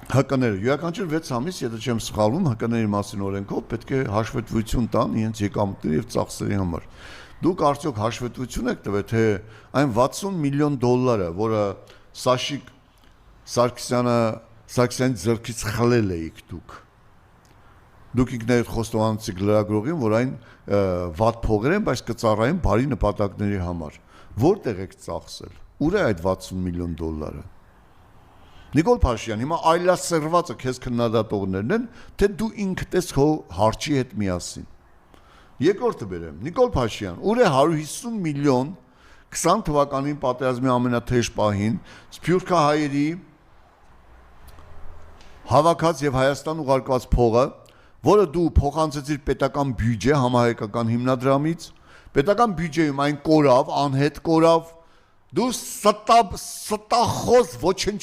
ՀԿ-ները յուրաքանչյուր 6 ամիս, եթե չեմ սխալվում, ՀԿ-ների մասին օրենքով պետք է հաշվետվություն տան իրենց եկամուտների եւ ծախսերի համար։ Դուք արդյոք հաշվետվություն եք տվել, թե այն $60 միլիոն, որը Սաշիկ Սարգսյանի ձեռքից խլել էիք դուք ինքներդ խոստովանեցիք լրագրողին, որ այն վատ փողեր են, բայց կծառայեն բարի նպատակների համար։ Որտեղ եք ծախսել։ Ուր է այդ $60 միլիոն։ Նիկոլ Փաշինյան, հիմա այլասերվածը քեզ քննադատողներն են, թե դու ինքդ ես քո հարճի հետ միասին։ Երկրորդը բերեմ, Նիկոլ Փաշինյան, ուր է 150 միլիոն 20 թվականին պատերազմի ամենաթեժ պահին սփյուռքահայերի հավաքած եւ Հայաստան ուղարկված փողը, որը դու փոխանցեցիր պետական բյուջե համահայկական հիմնադրամից, պետական բյուջեում այն կորավ, անհետ կորավ, դու ստախոս ոչինչ